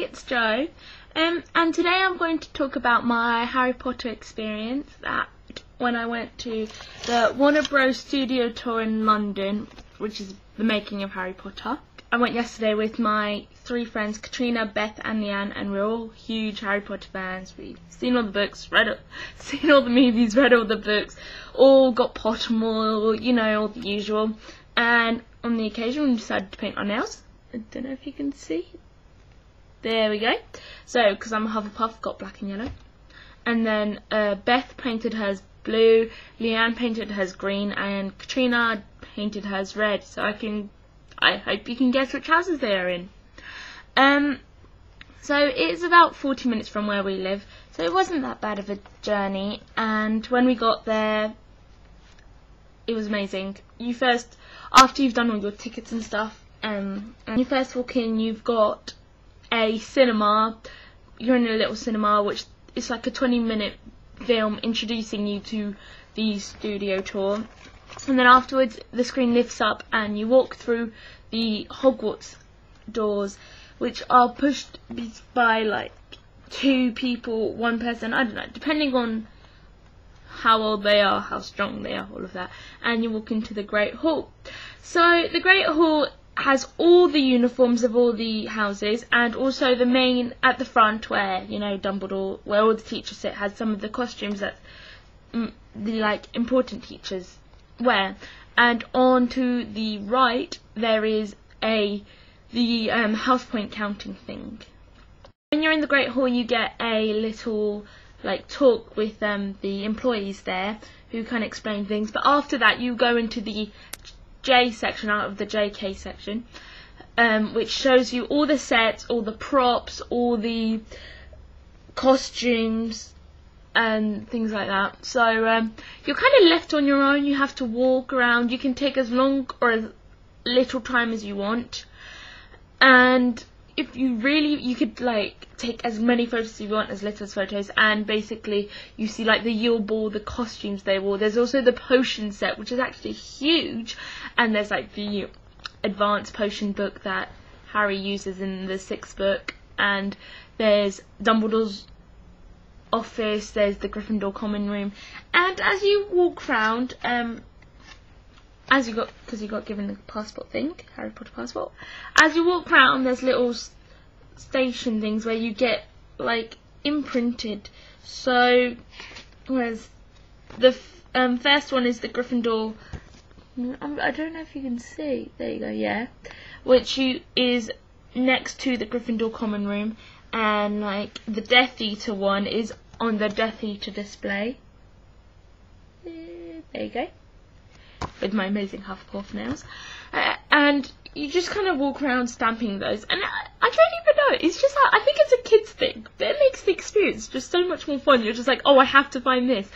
it's Jo, and today I'm going to talk about my Harry Potter experience that when I went to the Warner Bros. Studio tour in London, which is the making of Harry Potter. I went yesterday with my 3 friends, Katrina, Beth and Leanne, and we're all huge Harry Potter fans. We've seen all the books, seen all the movies, read all the books, all got Pottermore, you know, all the usual. And on the occasion we decided to paint our nails. I don't know if you can see. There we go. So, because I'm a Hufflepuff, got black and yellow. And then Beth painted hers blue, Leanne painted hers green, and Katrina painted hers red. So I hope you can guess which houses they are in. So it's about 40 minutes from where we live, so it wasn't that bad of a journey. And when we got there, it was amazing. After you've done all your tickets and stuff, and you first walk in, you've got a cinema. You're in a little cinema, which is like a 20-minute film introducing you to the studio tour. And then afterwards, the screen lifts up and you walk through the Hogwarts doors, which are pushed by like 2 people, 1 person, I don't know, depending on how old they are, how strong they are, all of that. And you walk into the Great Hall. So the Great Hall has all the uniforms of all the houses, and also the main at the front where, you know, Dumbledore, where all the teachers sit, has some of the costumes that the like important teachers wear. And on to the right there is the house point counting thing. When you're in the Great Hall, you get a little like talk with the employees there who can explain things, but after that you go into the J section out of the JK section, which shows you all the sets, all the props, all the costumes and things like that. So you're kind of left on your own. You have to walk around. You can take as long or as little time as you want, and if you really, you could like take as many photos as you want, as little as photos. And basically you see like the Yule Ball, the costumes they wore. There's also the potion set, which is actually huge, and there's like the advanced potion book that Harry uses in the 6th book, and there's Dumbledore's office, there's the Gryffindor common room. And as you walk round, because you got given the passport thing, Harry Potter passport. As you walk around, there's little station things where you get like imprinted. So, whereas the first one is the Gryffindor. I don't know if you can see. There you go. Yeah, which is next to the Gryffindor common room, and like the Death Eater one is on the Death Eater display. There you go. With my amazing Hufflepuff nails, and you just kind of walk around stamping those, and I don't even know, it's just like, I think it's a kid's thing, but it makes the experience just so much more fun. You're just like, oh, I have to find this,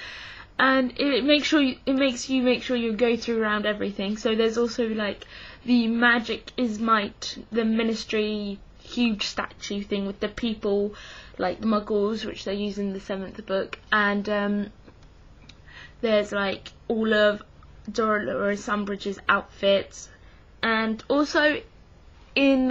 and it makes you make sure you go through around everything. So there's also like the Magic is Might, the Ministry huge statue thing with the people like the Muggles, which they use in the 7th book, and there's like all of Dolores Umbridge's outfits. And also in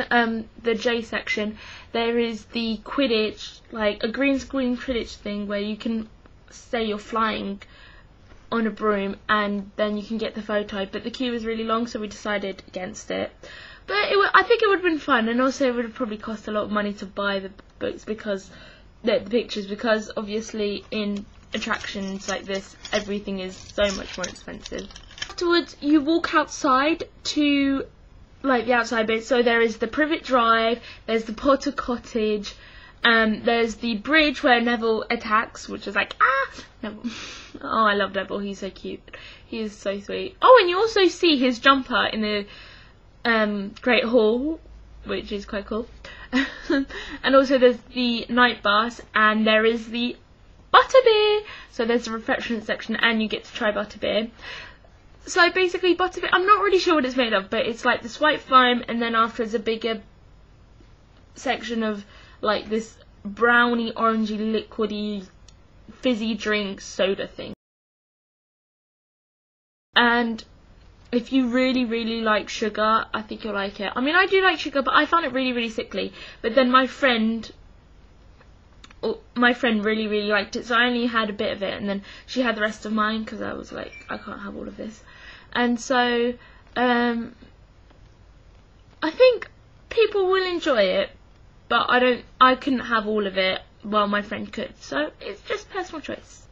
the J section there is the Quidditch, like a green screen Quidditch thing where you can say you're flying on a broom and then you can get the photo, but the queue was really long, so we decided against it. But I think it would have been fun, and also it would have probably cost a lot of money to buy the books, because the pictures, because obviously in attractions like this everything is so much more expensive. Afterwards you walk outside to like the outside bit. So there is the Privet Drive, there's the Potter Cottage, there's the bridge where Neville attacks, which is like Neville. Oh, I love Neville, he's so cute, he is so sweet. Oh, and you also see his jumper in the Great Hall, which is quite cool. And also there's the night bus, and there is the butterbeer. So there's the refreshment section and you get to try butterbeer. So basically butterbeer, I'm not really sure what it's made of, but it's like this white foam, and then afterwards a bigger section of like this browny, orangey, liquidy, fizzy drink soda thing. And if you really, really like sugar, I think you'll like it. I mean, I do like sugar, but I found it really, really sickly. But then my friend really, really liked it, so I only had a bit of it, and then she had the rest of mine, because I was like, I can't have all of this. And so, I think people will enjoy it, but I couldn't have all of it, while my friend could, so it's just personal choice.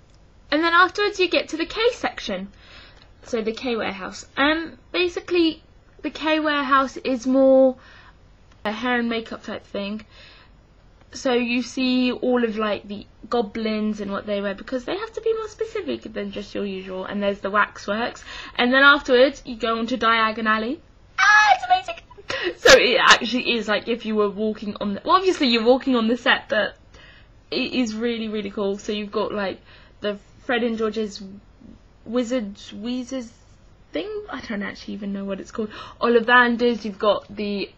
And then afterwards you get to the K section, so the K warehouse. Basically, the K warehouse is more a hair and makeup type thing. So you see all of like the goblins and what they wear, because they have to be more specific than just your usual. And there's the waxworks, and then afterwards you go on to Diagon Alley. It's amazing. So it actually is like if you were walking on the, well, obviously you're walking on the set, but it is really, really cool. So you've got like the Fred and George's Weezers thing, I don't actually even know what it's called, Ollivanders, you've got the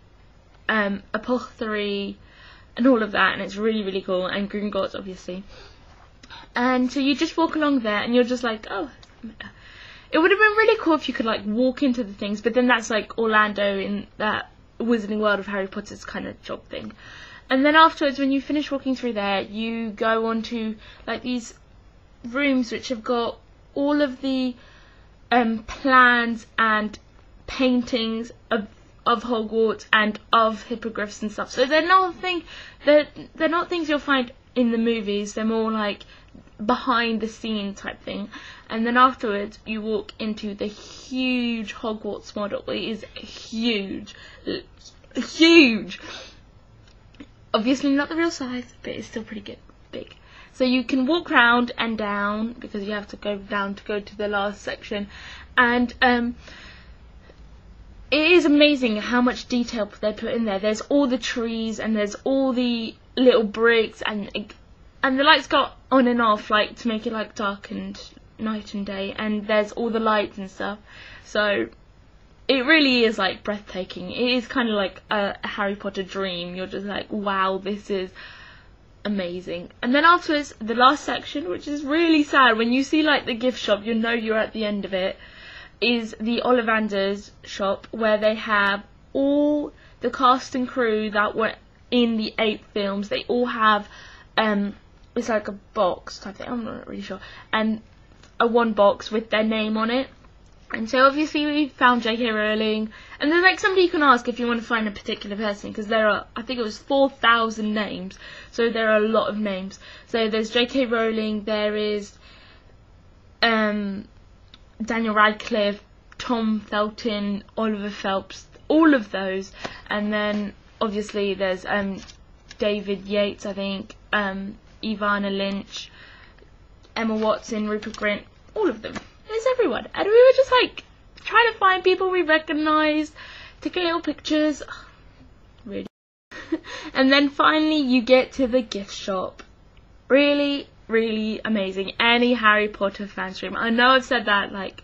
Apothecary and all of that, and it's really, really cool, and Gringotts obviously. And so you just walk along there and you're just like, oh, it would have been really cool if you could like walk into the things, but then that's like Orlando in that Wizarding World of Harry Potter's kind of job thing. And then afterwards, when you finish walking through there, you go on to like these rooms which have got all of the plans and paintings of Hogwarts and of hippogriffs and stuff. So they're not things you'll find in the movies. They're more like behind the scene type thing. And then afterwards you walk into the huge Hogwarts model. It is huge. Huge. Obviously not the real size, but it's still pretty good, big. So you can walk round and down, because you have to go down to go to the last section. And it is amazing how much detail they put in there. There's all the trees, and there's all the little bricks, and the lights go on and off, like to make it like dark and night and day. And there's all the lights and stuff. So it really is like breathtaking. It is kind of like a Harry Potter dream. You're just like, wow, this is amazing. And then afterwards, the last section, which is really sad, when you see like the gift shop, you know you're at the end of it, is the Ollivanders shop, where they have all the cast and crew that were in the 8 films. They all have it's like a box type thing, I'm not really sure, and a one box with their name on it. And so obviously we found J.K. Rowling, and there's like somebody you can ask if you want to find a particular person, because there are, I think it was 4,000 names, so there are a lot of names. So there's J.K. Rowling, there is Daniel Radcliffe, Tom Felton, Oliver Phelps, all of those. And then obviously there's David Yates, I think, Ivana Lynch, Emma Watson, Rupert Grint, all of them. There's everyone. And we were just like trying to find people we recognised, taking little pictures. Really. And then finally you get to the gift shop. Really, really amazing. Any Harry Potter fan's dream. I know I've said that like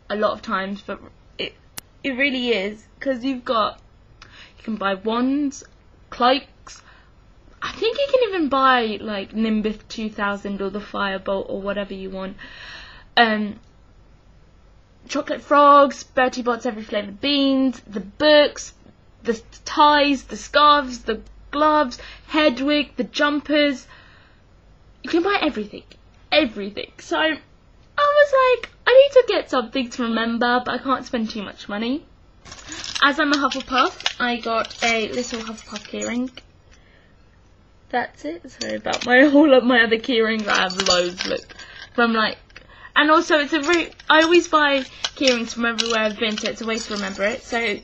a lot of times, but it really is, because you can buy wands, cloaks. I think you can even buy like Nimbus 2000 or the Firebolt or whatever you want. Chocolate frogs, Bertie Bott's every flavoured beans, the books, the ties, the scarves, the gloves, Hedwig, the jumpers. You can buy everything. Everything. So I was like, I need to get something to remember, but I can't spend too much money. As I'm a Hufflepuff, I got a little Hufflepuff keyring. That's it. Sorry about all of my other keyrings. I have loads, look. From like, and also it's I always buy keyrings from everywhere I've been, so it's a way to remember it. So,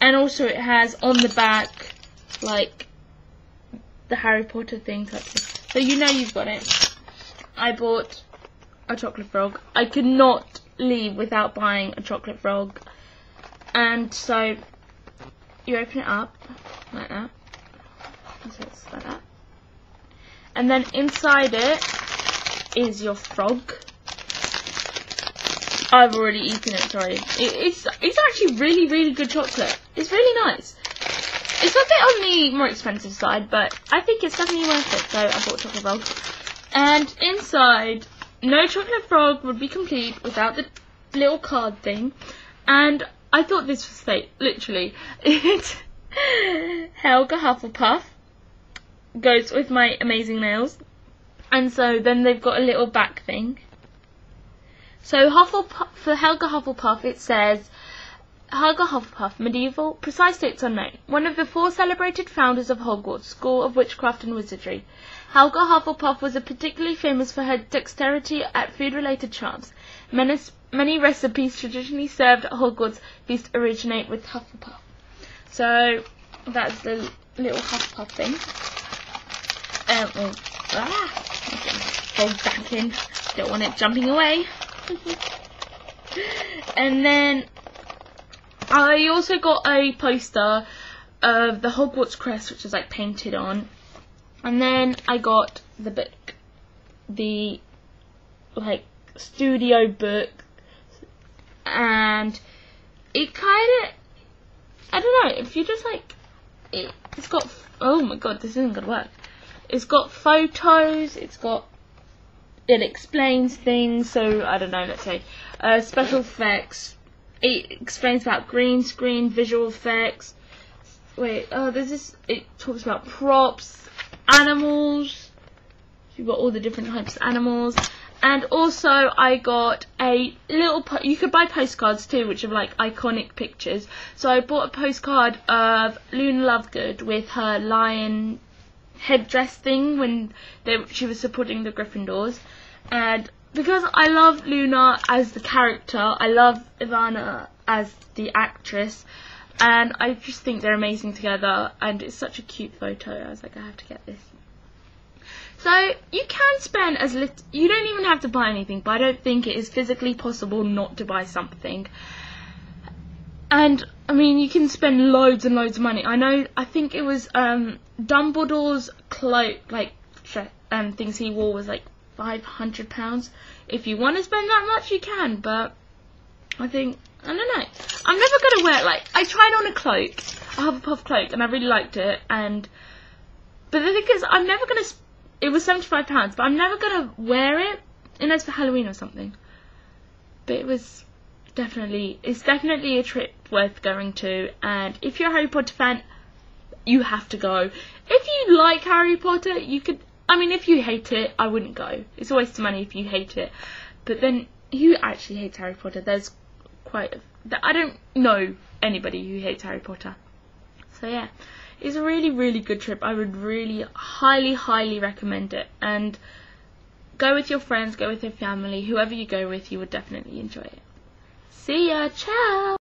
and also it has on the back like the Harry Potter thing type thing. So you know you've got it. I bought a chocolate frog. I could not leave without buying a chocolate frog. And so you open it up like that. So it's like that. And then inside it is your frog. I've already eaten it, sorry. It's actually really, really good chocolate. It's really nice. It's a bit on the more expensive side, but I think it's definitely worth it. So I bought chocolate frog. And inside, no chocolate frog would be complete without the little card thing. And I thought this was fake, literally. It's Helga Hufflepuff goes with my amazing nails. And so then they've got a little back thing. So for Helga Hufflepuff it says, Helga Hufflepuff, medieval, precise dates unknown. One of the 4 celebrated founders of Hogwarts, School of Witchcraft and Wizardry. Helga Hufflepuff was particularly famous for her dexterity at food-related charms. Many recipes traditionally served at Hogwarts feast originate with Hufflepuff. So that's the little Hufflepuff thing. Fold back in. Don't want it jumping away. And then I also got a poster of the Hogwarts crest, which is like painted on. And then I got the book, the like studio book, and it kind of, I don't know, if you just like, it's got, oh my god, this isn't gonna work. It's got photos, it explains things, so I don't know, let's say, special effects. It explains about green screen, visual effects. Wait, there's this, it talks about props, animals. You've got all the different types of animals. And also I got a little, you could buy postcards too, which are like iconic pictures. So I bought a postcard of Luna Lovegood with her lion headdress thing when she was supporting the Gryffindors. And because I love Luna as the character, I love Ivana as the actress, and I just think they're amazing together, and it's such a cute photo. I was like, I have to get this. So you can spend as little, you don't even have to buy anything, but I don't think it is physically possible not to buy something. And I mean, you can spend loads and loads of money. I think it was Dumbledore's cloak, like things he wore was like £500. If you want to spend that much, you can, but I think, I don't know, I'm never going to wear it. Like, I tried on a cloak, a Hufflepuff cloak, and I really liked it, but the thing is, I'm never going to, it was £75, but I'm never going to wear it, unless for Halloween or something. But it's definitely a trip worth going to, and if you're a Harry Potter fan, you have to go. If you like Harry Potter, you could, I mean, if you hate it, I wouldn't go. It's a waste of money if you hate it. But then, who actually hates Harry Potter? There's I don't know anybody who hates Harry Potter. So yeah, it's a really, really good trip. I would really highly, highly recommend it. And go with your friends, go with your family, whoever you go with, you would definitely enjoy it. See ya, ciao!